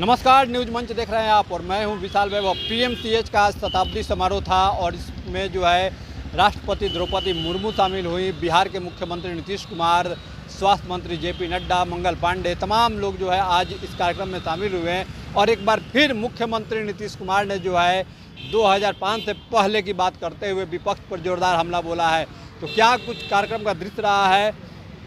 नमस्कार, न्यूज मंच देख रहे हैं आप और मैं हूं विशाल वैभव। पीएमसीएच का शताब्दी समारोह था और इसमें जो है राष्ट्रपति द्रौपदी मुर्मू शामिल हुई, बिहार के मुख्यमंत्री नीतीश कुमार, स्वास्थ्य मंत्री जेपी नड्डा, मंगल पांडे, तमाम लोग जो है आज इस कार्यक्रम में शामिल हुए हैं। और एक बार फिर मुख्यमंत्री नीतीश कुमार ने जो है 2005 से पहले की बात करते हुए विपक्ष पर जोरदार हमला बोला है। तो क्या कुछ कार्यक्रम का दृश्य रहा है,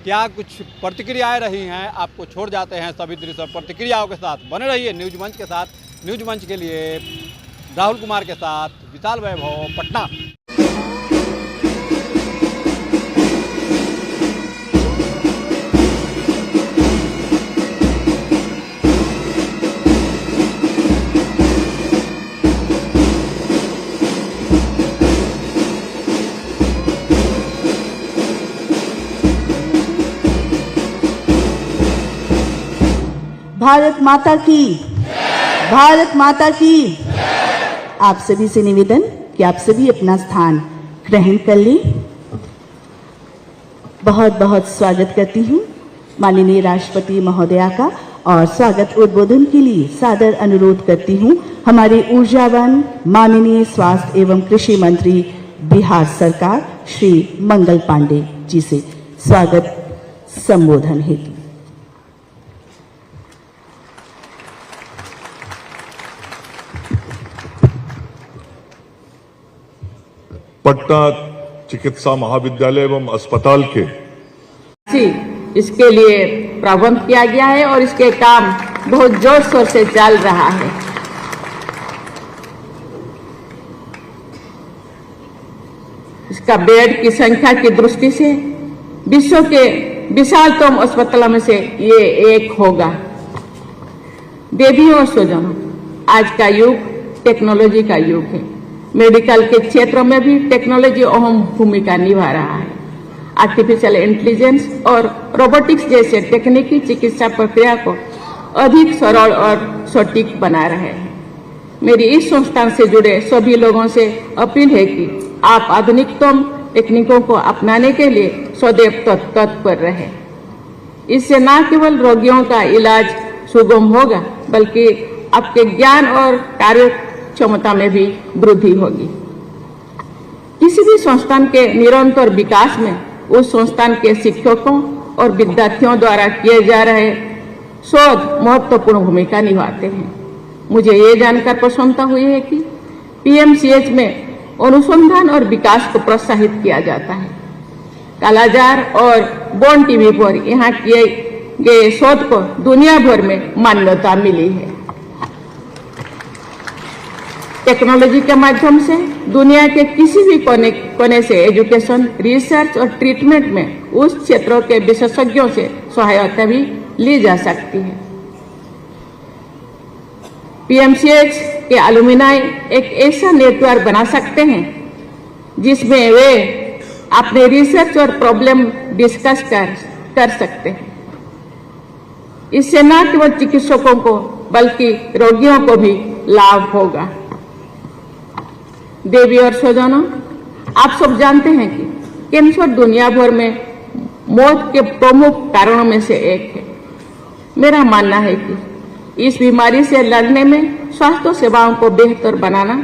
क्या कुछ प्रतिक्रियाएं रही हैं, आपको छोड़ जाते हैं सभी दृश्य और प्रतिक्रियाओं के साथ। बने रहिए न्यूज मंच के साथ। न्यूज मंच के लिए राहुल कुमार के साथ विशाल वैभव, पटना। भारत माता की, भारत माता की। आप सभी से निवेदन कि आप सभी अपना स्थान ग्रहण कर लें। बहुत बहुत स्वागत करती हूँ माननीय राष्ट्रपति महोदया का और स्वागत उद्बोधन के लिए सादर अनुरोध करती हूँ हमारे ऊर्जावान माननीय स्वास्थ्य एवं कृषि मंत्री बिहार सरकार श्री मंगल पांडे जी से स्वागत संबोधन हेतु। पटना चिकित्सा महाविद्यालय एवं अस्पताल के इसके लिए प्रबंध किया गया है और इसके काम बहुत जोर शोर से चल रहा है। इसका बेड की संख्या की दृष्टि से विश्व के विशालतम अस्पतालों में से ये एक होगा। देवियों और स्वजनों, आज का युग टेक्नोलॉजी का युग है। मेडिकल के क्षेत्र में भी टेक्नोलॉजी अहम भूमिका निभा रहा है। आर्टिफिशियल इंटेलिजेंस और रोबोटिक्स जैसे तकनीकी चिकित्सा प्रक्रिया को अधिक सरल और सटीक बना रहे हैं। मेरी इस संस्थान से जुड़े सभी लोगों से अपील है कि आप आधुनिकतम तकनीकों को अपनाने के लिए सदैव तत्पर रहें। इससे न केवल रोगियों का इलाज सुगम होगा बल्कि आपके ज्ञान और कार्य क्षमता में भी वृद्धि होगी। किसी भी संस्थान के निरंतर विकास में उस संस्थान के शिक्षकों और विद्यार्थियों द्वारा किए जा रहे शोध महत्वपूर्ण भूमिका निभाते हैं। मुझे ये जानकर प्रसन्नता हुई है कि पीएमसीएच में अनुसंधान और विकास को प्रोत्साहित किया जाता है। कालाजार और बॉन टीवी पर यहाँ किए गए शोध को दुनिया भर में मान्यता मिली है। टेक्नोलॉजी के माध्यम से दुनिया के किसी भी कोने से एजुकेशन, रिसर्च और ट्रीटमेंट में उस क्षेत्रों के विशेषज्ञों से सहायता भी ली जा सकती है। पीएमसीएच के एलुमनाई एक ऐसा नेटवर्क बना सकते हैं जिसमें वे अपने रिसर्च और प्रॉब्लम डिस्कस कर सकते हैं। इससे न केवल चिकित्सकों को बल्कि रोगियों को भी लाभ होगा। देवी और स्वजनों, आप सब जानते हैं कि कैंसर दुनिया भर में मौत के प्रमुख कारणों में से एक है। मेरा मानना है कि इस बीमारी से लड़ने में स्वास्थ्य सेवाओं को बेहतर बनाना,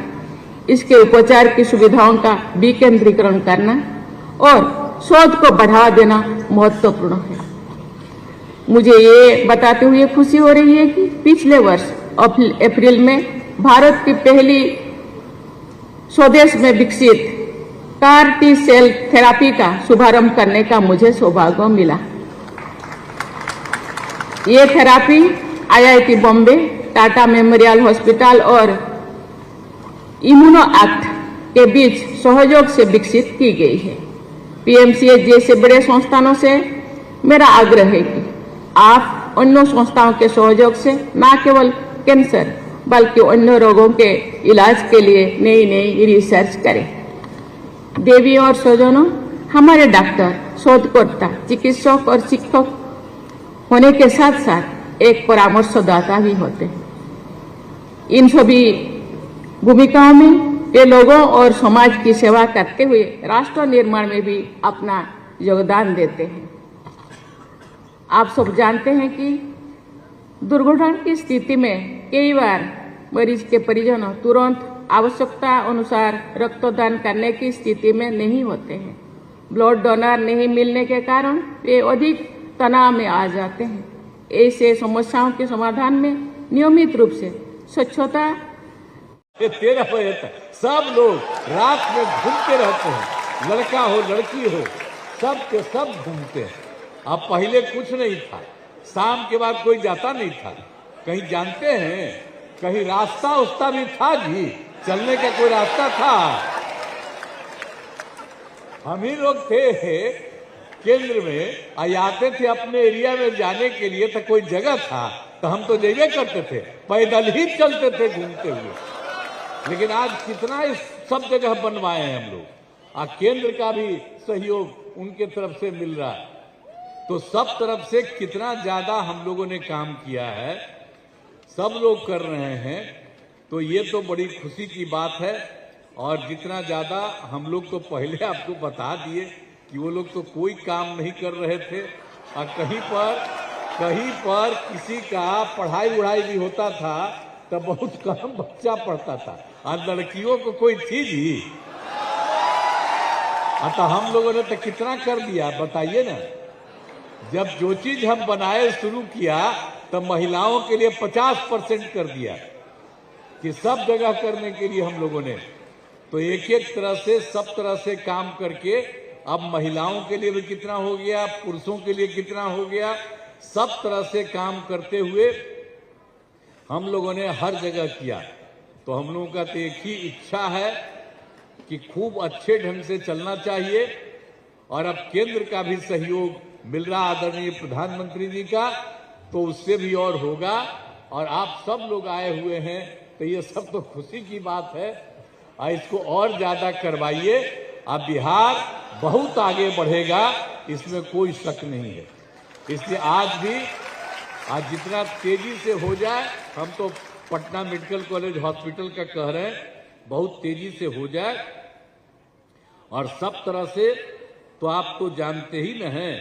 इसके उपचार की सुविधाओं का विकेंद्रीकरण करना और शोध को बढ़ावा देना महत्वपूर्ण है। मुझे ये बताते हुए खुशी हो रही है कि पिछले वर्ष अप्रैल में भारत की पहली स्वदेश में विकसित कार टी सेल थेरापी का शुभारंभ करने का मुझे सौभाग्य मिला। ये therapy IIT Bombay, Tata memorial hospital और इम्यूनो एक्ट के बीच सहयोग से विकसित की गई है। पीएमसीएच जैसे बड़े संस्थानों से मेरा आग्रह है कि आप अन्य संस्थाओं के सहयोग से न केवल कैंसर बल्कि अन्य रोगों के इलाज के लिए नई नई रिसर्च करें। देवी और स्वजनों, हमारे डॉक्टर, शोधकर्ता, चिकित्सक और शिक्षक होने के साथ साथ एक परामर्शदाता भी होते हैं। इन सभी भूमिकाओं में वे लोगों और समाज की सेवा करते हुए राष्ट्र निर्माण में भी अपना योगदान देते हैं। आप सब जानते हैं कि दुर्घटना की स्थिति में कई बार मरीज के परिजन तुरंत आवश्यकता अनुसार रक्तदान करने की स्थिति में नहीं होते हैं। ब्लड डोनर नहीं मिलने के कारण वे अधिक तनाव में आ जाते हैं। ऐसे समस्याओं के समाधान में नियमित रूप से स्वच्छता 13 बजे तक सब लोग रात में घूमते रहते हैं, लड़का हो लड़की हो सब के सब घूमते हैं। अब पहले कुछ नहीं था, शाम के बाद कोई जाता नहीं था। कहीं जानते हैं कहीं रास्ता उस्ता भी था जी, चलने का कोई रास्ता था? हम ही लोग थे केंद्र में, आते थे अपने एरिया में जाने के लिए, तो कोई जगह था तो हम तो जाइए करते थे, पैदल ही चलते थे घूमते हुए। लेकिन आज कितना इस सब जगह बनवाए हैं हम लोग, केंद्र का भी सहयोग उनके तरफ से मिल रहा है, तो सब तरफ से कितना ज्यादा हम लोगों ने काम किया है, सब लोग कर रहे हैं, तो ये तो बड़ी खुशी की बात है। और जितना ज्यादा हम लोग तो पहले आपको बता दिए कि वो लोग तो कोई काम नहीं कर रहे थे, और कहीं पर किसी का पढ़ाई उढ़ाई भी होता था तो बहुत कम बच्चा पढ़ता था, और लड़कियों को कोई थी जी। तो हम लोगों ने तो कितना कर दिया बताइए ना। जब जो चीज हम बनाए शुरू किया तो महिलाओं के लिए 50% कर दिया कि सब जगह करने के लिए हम लोगों ने, तो एक एक तरह से सब तरह से काम करके अब महिलाओं के लिए भी कितना हो गया, पुरुषों के लिए कितना हो गया, सब तरह से काम करते हुए हम लोगों ने हर जगह किया। तो हम लोगों का तो एक ही इच्छा है कि खूब अच्छे ढंग से चलना चाहिए, और अब केंद्र का भी सहयोग मिल रहा आदरणीय प्रधानमंत्री जी का, तो उससे भी और होगा। और आप सब लोग आए हुए हैं तो ये सब तो खुशी की बात है, और इसको और ज्यादा करवाइए। अब बिहार बहुत आगे बढ़ेगा, इसमें कोई शक नहीं है। इसलिए आज जितना तेजी से हो जाए, हम तो पटना मेडिकल कॉलेज हॉस्पिटल का कह रहे हैं, बहुत तेजी से हो जाए। और सब तरह से तो आप तो जानते ही न हैं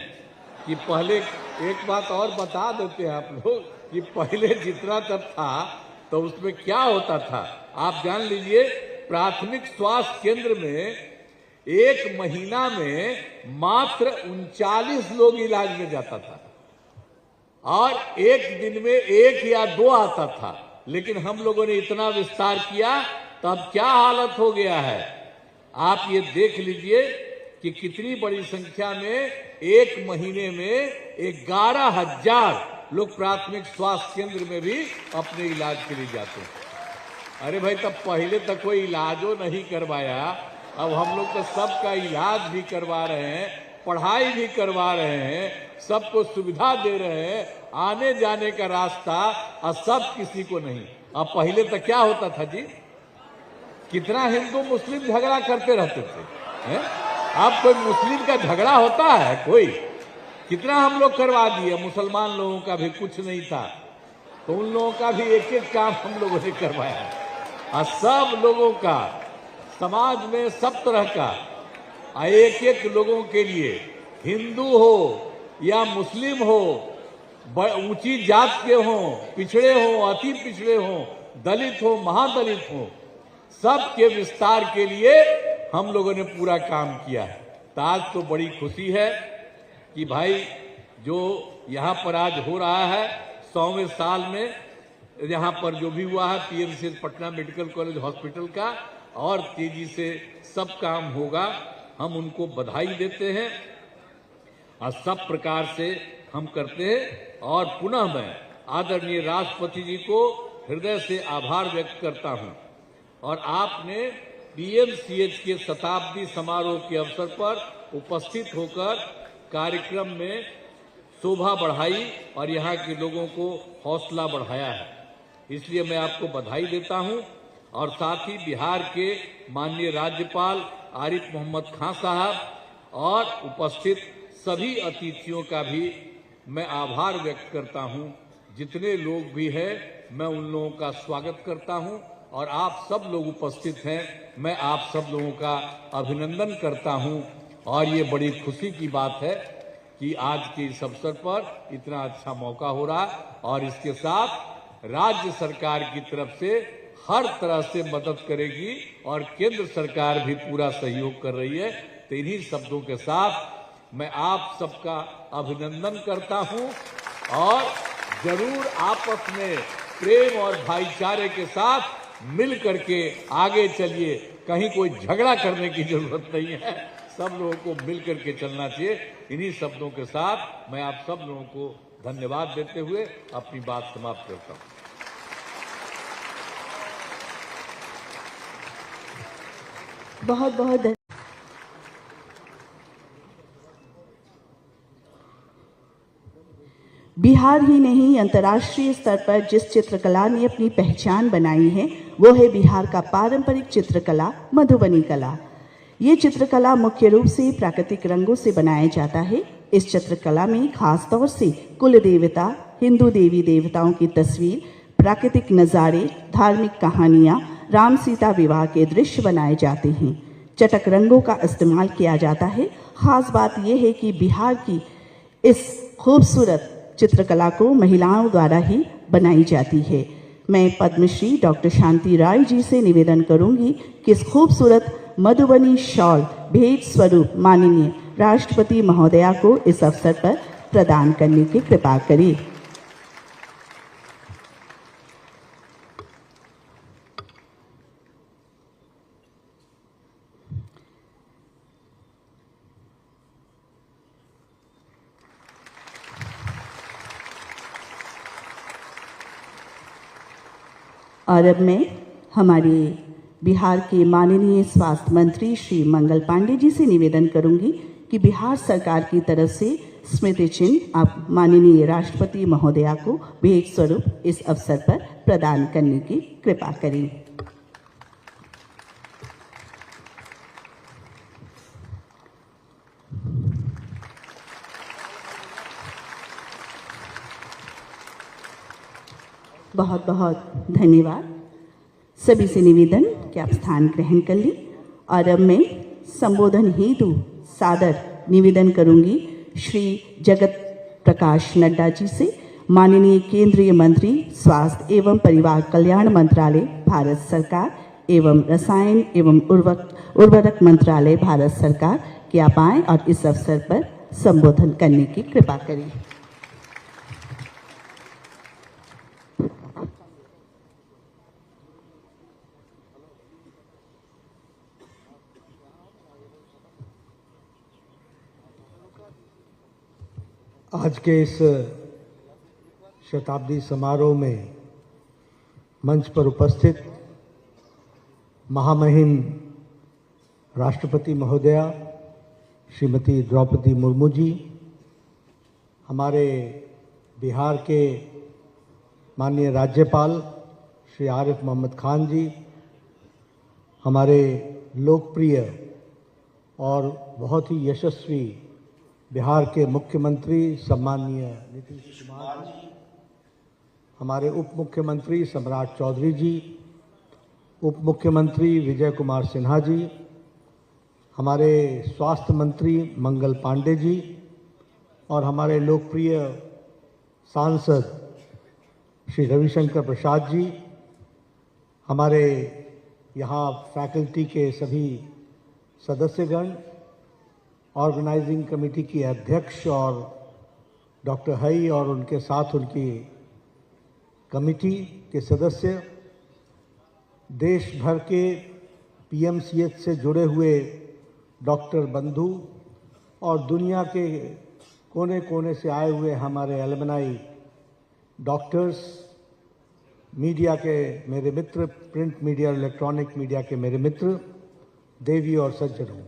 कि पहले, एक बात और बता देते हैं आप लोग कि पहले जितना तब था तो उसमें क्या होता था आप जान लीजिए। प्राथमिक स्वास्थ्य केंद्र में एक महीना में मात्र 39 लोग इलाज में जाता था, और एक दिन में 1 या 2 आता था। लेकिन हम लोगों ने इतना विस्तार किया, तब क्या हालत हो गया है आप ये देख लीजिए कि कितनी बड़ी संख्या में एक महीने में 11,000 लोग प्राथमिक स्वास्थ्य केंद्र में भी अपने इलाज के लिए जाते हैं। अरे भाई, तब पहले तक कोई इलाजो नहीं करवाया, अब हम लोग तो सबका इलाज भी करवा रहे हैं, पढ़ाई भी करवा रहे हैं, सबको सुविधा दे रहे हैं, आने जाने का रास्ता, और सब किसी को नहीं। अब पहले तक क्या होता था जी, कितना हिंदू मुस्लिम झगड़ा करते रहते थे, हैं? अब कोई मुस्लिम का झगड़ा होता है कोई? कितना हम लोग करवा दिए। मुसलमान लोगों का भी कुछ नहीं था, तो उन लोगों का भी एक एक काम हम लोगों ने करवाया, और सब लोगों का समाज में सब तरह का एक एक लोगों के लिए, हिंदू हो या मुस्लिम हो, ऊंची जात के हो, पिछड़े हो, अति पिछड़े हो, दलित हो, महादलित हो, सबके विस्तार के लिए हम लोगों ने पूरा काम किया है। तो आज तो बड़ी खुशी है कि भाई जो यहाँ पर आज हो रहा है 100वें साल में, यहाँ पर जो भी हुआ है PMCH Patna medical college hospital का, और तेजी से सब काम होगा, हम उनको बधाई देते हैं और सब प्रकार से हम करते हैं। और पुनः मैं आदरणीय राष्ट्रपति जी को हृदय से आभार व्यक्त करता हूं, और आपने पीएमसीएच के शताब्दी समारोह के अवसर पर उपस्थित होकर कार्यक्रम में शोभा बढ़ाई और यहाँ के लोगों को हौसला बढ़ाया है, इसलिए मैं आपको बधाई देता हूं। और साथ ही बिहार के माननीय राज्यपाल आरिफ मोहम्मद खान साहब और उपस्थित सभी अतिथियों का भी मैं आभार व्यक्त करता हूं। जितने लोग भी हैं मैं उन लोगों का स्वागत करता हूं, और आप सब लोग उपस्थित हैं, मैं आप सब लोगों का अभिनंदन करता हूं। और ये बड़ी खुशी की बात है कि आज के इस अवसर पर इतना अच्छा मौका हो रहा है और इसके साथ राज्य सरकार की तरफ से हर तरह से मदद करेगी और केंद्र सरकार भी पूरा सहयोग कर रही है। तो इन्हीं शब्दों के साथ मैं आप सबका अभिनंदन करता हूं और जरूर आपस में प्रेम और भाईचारे के साथ मिल करके आगे चलिए। कहीं कोई झगड़ा करने की जरूरत नहीं है, सब लोगों को मिल करके चलना चाहिए। इन्हीं शब्दों के साथ मैं आप सब लोगों को धन्यवाद देते हुए अपनी बात समाप्त करता हूं। बहुत बहुत बिहार ही नहीं, अंतर्राष्ट्रीय स्तर पर जिस चित्रकला ने अपनी पहचान बनाई है वो है बिहार का पारंपरिक चित्रकला मधुबनी कला। ये चित्रकला मुख्य रूप से प्राकृतिक रंगों से बनाया जाता है। इस चित्रकला में खास तौर से कुल देवता, हिंदू देवी देवताओं की तस्वीर, प्राकृतिक नज़ारे, धार्मिक कहानियाँ, राम सीता विवाह के दृश्य बनाए जाते हैं। चटक रंगों का इस्तेमाल किया जाता है। खास बात यह है कि बिहार की इस खूबसूरत चित्रकला को महिलाओं द्वारा ही बनाई जाती है। मैं पद्मश्री डॉक्टर शांति राय जी से निवेदन करूंगी कि इस खूबसूरत मधुबनी शॉल भेंट स्वरूप माननीय राष्ट्रपति महोदया को इस अवसर पर प्रदान करने की कृपा करें। और अब मैं हमारे बिहार के माननीय स्वास्थ्य मंत्री श्री मंगल पांडे जी से निवेदन करूंगी कि बिहार सरकार की तरफ से स्मृति चिन्ह आप माननीय राष्ट्रपति महोदया को भेंट स्वरूप इस अवसर पर प्रदान करने की कृपा करें। बहुत बहुत धन्यवाद। सभी से निवेदन कि आप स्थान ग्रहण कर लें। और अब मैं संबोधन हेतु सादर निवेदन करूंगी श्री जगत प्रकाश नड्डा जी से, माननीय केंद्रीय मंत्री स्वास्थ्य एवं परिवार कल्याण मंत्रालय भारत सरकार एवं रसायन एवं उर्वरक मंत्रालय भारत सरकार कि आप आएं और इस अवसर पर संबोधन करने की कृपा करें। आज के इस शताब्दी समारोह में मंच पर उपस्थित महामहिम राष्ट्रपति महोदया श्रीमती द्रौपदी मुर्मू जी, हमारे बिहार के माननीय राज्यपाल श्री आरिफ मोहम्मद खान जी, हमारे लोकप्रिय और बहुत ही यशस्वी बिहार के मुख्यमंत्री सम्माननीय नीतीश कुमार जी, हमारे उप मुख्यमंत्री सम्राट चौधरी जी, उप मुख्यमंत्री विजय कुमार सिन्हा जी, हमारे स्वास्थ्य मंत्री मंगल पांडे जी और हमारे लोकप्रिय सांसद श्री रविशंकर प्रसाद जी, हमारे यहाँ फैकल्टी के सभी सदस्यगण, ऑर्गेनाइजिंग कमेटी की अध्यक्ष और डॉक्टर हई और उनके साथ उनकी कमेटी के सदस्य, देश भर के पीएमसीएच से जुड़े हुए डॉक्टर बंधु और दुनिया के कोने कोने से आए हुए हमारे एलमनाई डॉक्टर्स, मीडिया के मेरे मित्र, प्रिंट मीडिया और इलेक्ट्रॉनिक मीडिया के मेरे मित्र, देवी और सज्जनों,